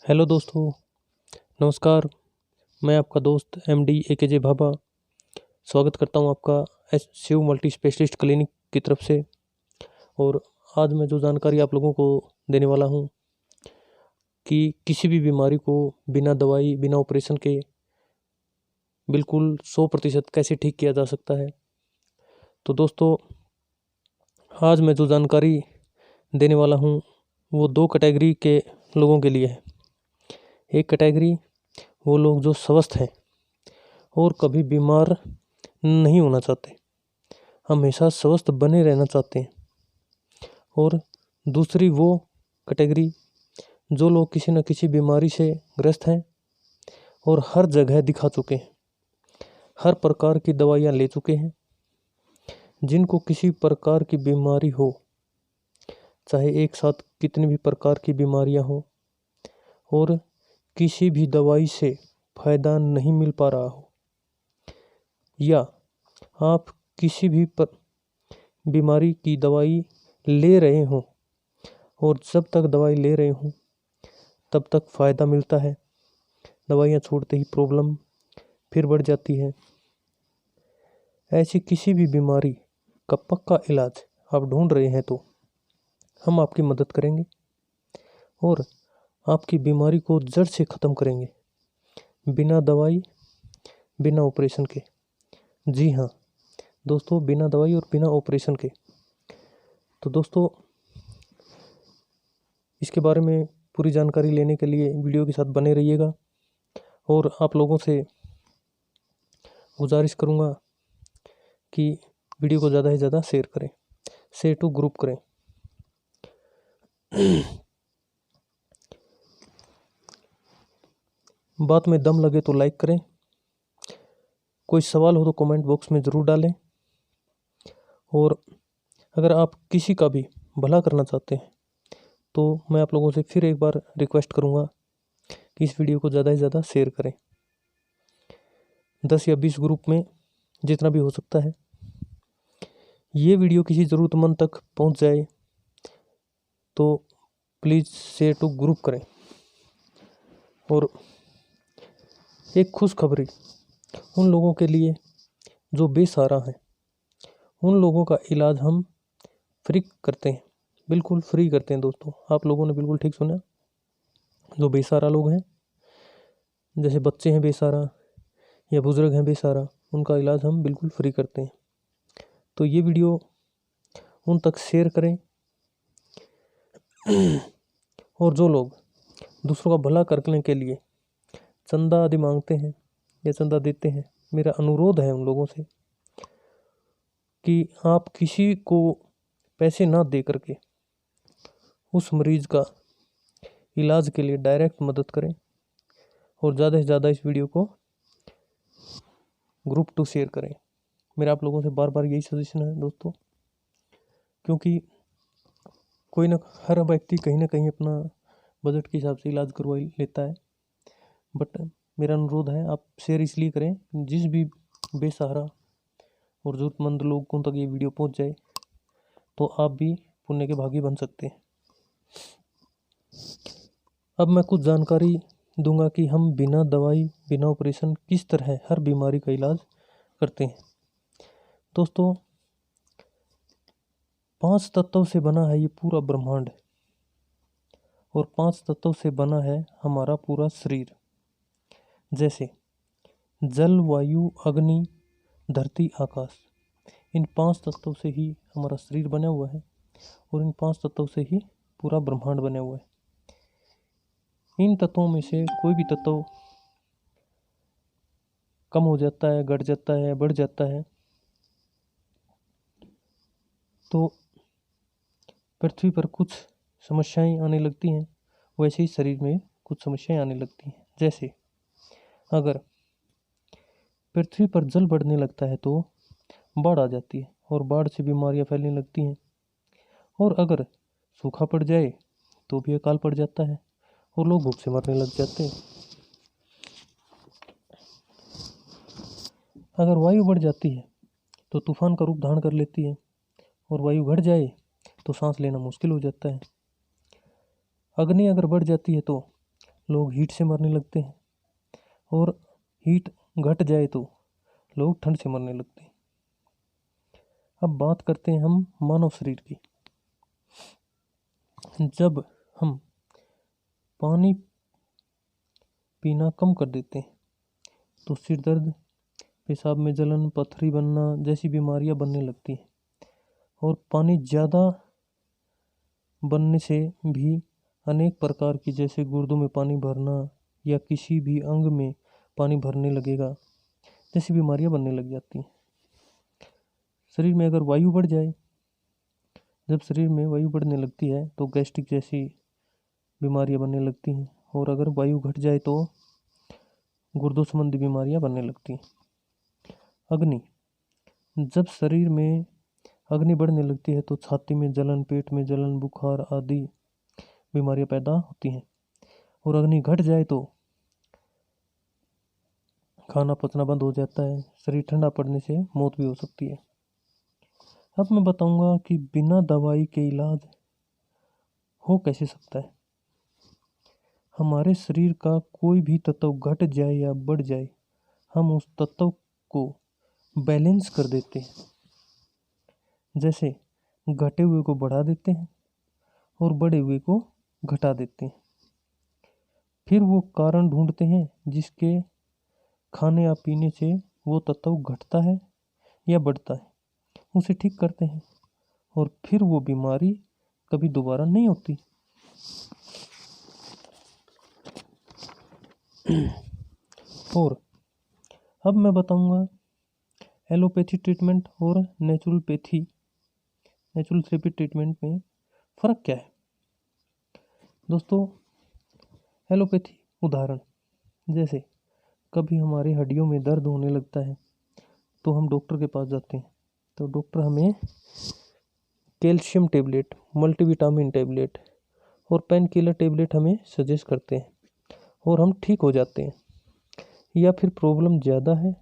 Hello दोस्तों, नमस्कार। मैं आपका दोस्त एमडी एकेजे भाभा स्वागत करता हूं आपका शिव मल्टी स्पेशलिस्ट क्लिनिक की तरफ से। और आज मैं जो जानकारी आप लोगों को देने वाला हूं कि किसी भी बीमारी को बिना दवाई बिना ऑपरेशन के बिल्कुल 100% कैसे ठीक किया जा सकता है। तो दोस्तों, आज मैं जो जानकारी देने वाला हूं वो दो कैटेगरी के लोगों के लिए है। एक कैटेगरी वो लोग जो स्वस्थ हैं और कभी बीमार नहीं होना चाहते, हमेशा स्वस्थ बने रहना चाहते हैं। और दूसरी वो कैटेगरी जो लोग किसी न किसी बीमारी से ग्रस्त हैं और हर जगह दिखा चुके हैं, हर प्रकार की दवाइयाँ ले चुके हैं। जिनको किसी प्रकार की बीमारी हो, चाहे एक साथ कितनी भी प्रकार की बीमारियाँ हो, और किसी भी दवाई से फायदा नहीं मिल पा रहा हो, या आप किसी भी बीमारी की दवाई ले रहे हों और जब तक दवाई ले रहे हों तब तक फ़ायदा मिलता है, दवाइयाँ छोड़ते ही प्रॉब्लम फिर बढ़ जाती है। ऐसी किसी भी बीमारी का पक्का इलाज आप ढूंढ रहे हैं तो हम आपकी मदद करेंगे और आपकी बीमारी को जड़ से ख़त्म करेंगे, बिना दवाई बिना ऑपरेशन के। जी हाँ दोस्तों, बिना दवाई और बिना ऑपरेशन के। तो दोस्तों, इसके बारे में पूरी जानकारी लेने के लिए वीडियो के साथ बने रहिएगा। और आप लोगों से गुजारिश करूँगा कि वीडियो को ज़्यादा से ज़्यादा शेयर करें, शेयर टू ग्रुप करें। बात में दम लगे तो लाइक करें, कोई सवाल हो तो कमेंट बॉक्स में ज़रूर डालें। और अगर आप किसी का भी भला करना चाहते हैं तो मैं आप लोगों से फिर एक बार रिक्वेस्ट करूँगा कि इस वीडियो को ज़्यादा से ज़्यादा शेयर करें, 10 या 20 ग्रुप में, जितना भी हो सकता है। ये वीडियो किसी ज़रूरतमंद तक पहुंच जाए तो प्लीज़ शेयर टू ग्रुप करें। और एक खुशखबरी उन लोगों के लिए जो बेसहारा हैं, उन लोगों का इलाज हम फ्री करते हैं, बिल्कुल फ्री करते हैं। दोस्तों, आप लोगों ने बिल्कुल ठीक सुना। जो बेसहारा लोग हैं, जैसे बच्चे हैं बेसहारा या बुज़ुर्ग हैं बेसहारा, उनका इलाज हम बिल्कुल फ्री करते हैं। तो ये वीडियो उन तक शेयर करें। और जो लोग दूसरों का भला करने के लिए चंदा आदि मांगते हैं या चंदा देते हैं, मेरा अनुरोध है उन लोगों से कि आप किसी को पैसे ना दे करके उस मरीज का इलाज के लिए डायरेक्ट मदद करें। और ज़्यादा से ज़्यादा इस वीडियो को ग्रुप टू शेयर करें। मेरा आप लोगों से बार बार यही सजेशन है दोस्तों, क्योंकि कोई ना हर व्यक्ति कहीं ना कहीं अपना बजट के हिसाब से इलाज करवा लेता है। बट मेरा अनुरोध है, आप शेयर इसलिए करें जिस भी बेसहारा और ज़रूरतमंद लोगों तक ये वीडियो पहुंच जाए, तो आप भी पुण्य के भागी बन सकते हैं। अब मैं कुछ जानकारी दूंगा कि हम बिना दवाई बिना ऑपरेशन किस तरह हर बीमारी का इलाज करते हैं। दोस्तों, 5 तत्वों से बना है ये पूरा ब्रह्मांड, और 5 तत्वों से बना है हमारा पूरा शरीर। जैसे जल, वायु, अग्नि, धरती, आकाश। इन 5 तत्वों से ही हमारा शरीर बना हुआ है और इन 5 तत्वों से ही पूरा ब्रह्मांड बना हुआ है। इन तत्वों में से कोई भी तत्व कम हो जाता है, घट जाता है, बढ़ जाता है, तो पृथ्वी पर कुछ समस्याएं आने लगती हैं। वैसे ही शरीर में कुछ समस्याएं आने लगती हैं। जैसे अगर पृथ्वी पर जल बढ़ने लगता है तो बाढ़ आ जाती है और बाढ़ से बीमारियां फैलने लगती हैं। और अगर सूखा पड़ जाए तो भी अकाल पड़ जाता है और लोग भूख से मरने लग जाते हैं। अगर वायु बढ़ जाती है तो तूफान का रूप धारण कर लेती है, और वायु घट जाए तो सांस लेना मुश्किल हो जाता है। अग्नि अगर बढ़ जाती है तो लोग हीट से मरने लगते हैं, और हीट घट जाए तो लोग ठंड से मरने लगते हैं। अब बात करते हैं हम मानव शरीर की। जब हम पानी पीना कम कर देते हैं तो सिर दर्द, पेशाब में जलन, पथरी बनना जैसी बीमारियां बनने लगती हैं। और पानी ज़्यादा बनने से भी अनेक प्रकार की, जैसे गुर्दों में पानी भरना या किसी भी अंग में पानी भरने लगेगा जैसी बीमारियां बनने लग जाती हैं। शरीर में अगर वायु बढ़ जाए, जब शरीर में वायु बढ़ने लगती है तो गैस्ट्रिक जैसी बीमारियां बनने लगती हैं। और अगर वायु घट जाए तो गुर्दों संबंधी बीमारियां बनने लगती हैं। अग्नि, जब शरीर में अग्नि बढ़ने लगती है तो छाती में जलन, पेट में जलन, बुखार आदि बीमारियां पैदा होती हैं। और अग्नि घट जाए तो खाना पचना बंद हो जाता है, शरीर ठंडा पड़ने से मौत भी हो सकती है। अब मैं बताऊंगा कि बिना दवाई के इलाज हो कैसे सकता है। हमारे शरीर का कोई भी तत्व घट जाए या बढ़ जाए, हम उस तत्व को बैलेंस कर देते हैं। जैसे घटे हुए को बढ़ा देते हैं और बढ़े हुए को घटा देते हैं। फिर वो कारण ढूंढते हैं जिसके खाने या पीने से वो तत्व घटता है या बढ़ता है, उसे ठीक करते हैं, और फिर वो बीमारी कभी दोबारा नहीं होती। और अब मैं बताऊंगा एलोपैथी ट्रीटमेंट और नेचुरल थेरेपी ट्रीटमेंट में फ़र्क क्या है। दोस्तों, एलोपैथी उदाहरण, जैसे कभी हमारी हड्डियों में दर्द होने लगता है तो हम डॉक्टर के पास जाते हैं, तो डॉक्टर हमें कैल्शियम टेबलेट, मल्टीविटामिन टेबलेट और पेन किलर टेबलेट हमें सजेस्ट करते हैं और हम ठीक हो जाते हैं। या फिर प्रॉब्लम ज़्यादा है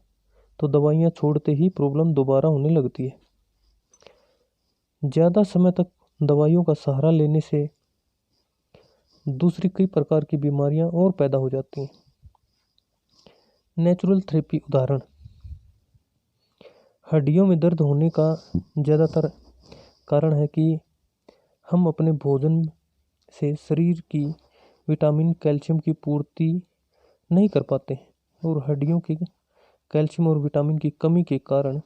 तो दवाइयाँ छोड़ते ही प्रॉब्लम दोबारा होने लगती है। ज़्यादा समय तक दवाइयों का सहारा लेने से दूसरी कई प्रकार की बीमारियां और पैदा हो जाती हैं। नेचुरल थेरेपी उदाहरण, हड्डियों में दर्द होने का ज़्यादातर कारण है कि हम अपने भोजन से शरीर की विटामिन, कैल्शियम की पूर्ति नहीं कर पाते हैं, और हड्डियों की कैल्शियम और विटामिन की कमी के कारण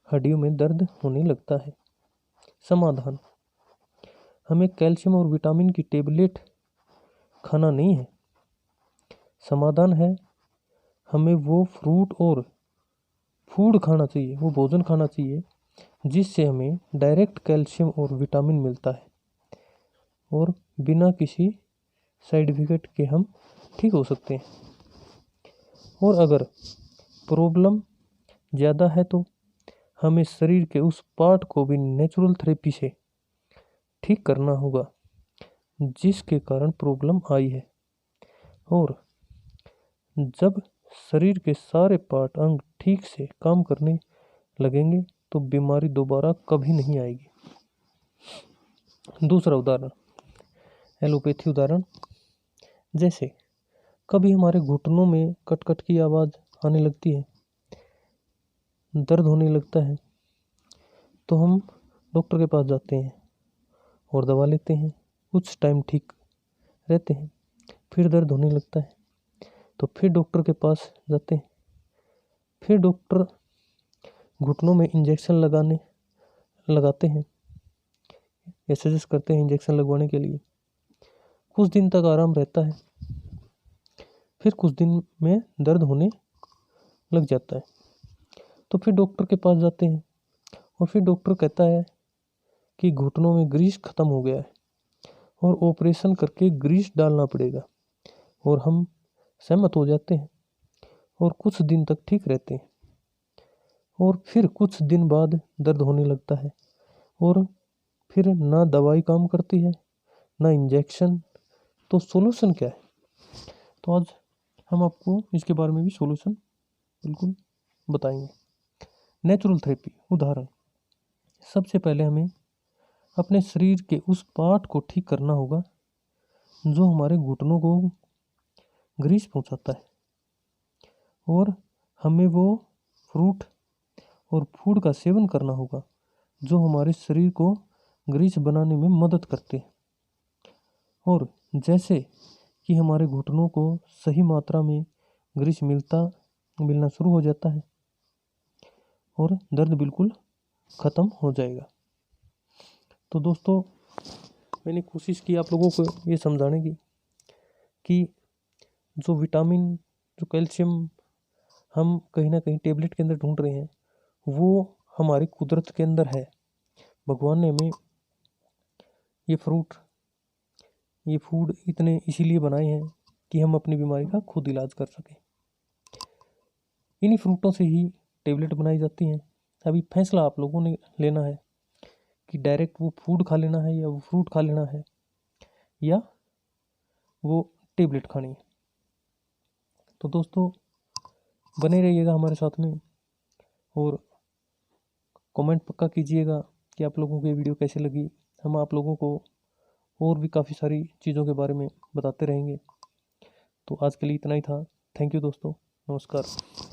हड्डियों में दर्द होने लगता है। समाधान, हमें कैल्शियम और विटामिन की टेबलेट खाना नहीं है। समाधान है, हमें वो फ्रूट और फूड खाना चाहिए, वो भोजन खाना चाहिए जिससे हमें डायरेक्ट कैल्शियम और विटामिन मिलता है और बिना किसी साइड इफेक्ट के हम ठीक हो सकते हैं। और अगर प्रॉब्लम ज़्यादा है तो हमें शरीर के उस पार्ट को भी नेचुरल थेरेपी से ठीक करना होगा जिसके कारण प्रॉब्लम आई है। और जब शरीर के सारे पार्ट, अंग ठीक से काम करने लगेंगे तो बीमारी दोबारा कभी नहीं आएगी। दूसरा उदाहरण, एलोपैथी उदाहरण, जैसे कभी हमारे घुटनों में कट कट की आवाज़ आने लगती है, दर्द होने लगता है, तो हम डॉक्टर के पास जाते हैं और दवा लेते हैं। कुछ टाइम ठीक रहते हैं, फिर दर्द होने लगता है तो फिर डॉक्टर के पास जाते हैं। फिर डॉक्टर घुटनों में इंजेक्शन लगाते हैं या सजेस्ट करते हैं इंजेक्शन लगवाने के लिए। कुछ दिन तक आराम रहता है, फिर कुछ दिन में दर्द होने लग जाता है, तो फिर डॉक्टर के पास जाते हैं और फिर डॉक्टर कहता है कि घुटनों में ग्रीस खत्म हो गया है और ऑपरेशन करके ग्रीस डालना पड़ेगा, और हम सहमत हो जाते हैं और कुछ दिन तक ठीक रहते हैं। और फिर कुछ दिन बाद दर्द होने लगता है और फिर ना दवाई काम करती है ना इंजेक्शन। तो सॉल्यूशन क्या है? तो आज हम आपको इसके बारे में भी सॉल्यूशन बिल्कुल बताएंगे। नेचुरल थेरेपी उदाहरण, सबसे पहले हमें अपने शरीर के उस पार्ट को ठीक करना होगा जो हमारे घुटनों को ग्रीस पहुंचाता है और हमें वो फ्रूट और फूड का सेवन करना होगा जो हमारे शरीर को ग्रीस बनाने में मदद करते हैं। और जैसे कि हमारे घुटनों को सही मात्रा में ग्रीस मिलना शुरू हो जाता है और दर्द बिल्कुल ख़त्म हो जाएगा। तो दोस्तों, मैंने कोशिश की आप लोगों को ये समझाने की कि जो विटामिन, जो कैल्शियम हम कहीं ना कहीं टेबलेट के अंदर ढूंढ रहे हैं, वो हमारी कुदरत के अंदर है। भगवान ने हमें ये फ्रूट, ये फूड इतने इसीलिए बनाए हैं कि हम अपनी बीमारी का खुद इलाज कर सकें। इन्हीं फ्रूटों से ही टेबलेट बनाई जाती हैं। अभी फैसला आप लोगों ने लेना है कि डायरेक्ट वो फूड खा लेना है या वो फ्रूट खा लेना है या वो टेबलेट खानी है। तो दोस्तों, बने रहिएगा हमारे साथ में और कमेंट पक्का कीजिएगा कि आप लोगों को ये वीडियो कैसे लगी। हम आप लोगों को और भी काफ़ी सारी चीज़ों के बारे में बताते रहेंगे। तो आज के लिए इतना ही था। थैंक यू दोस्तों, नमस्कार।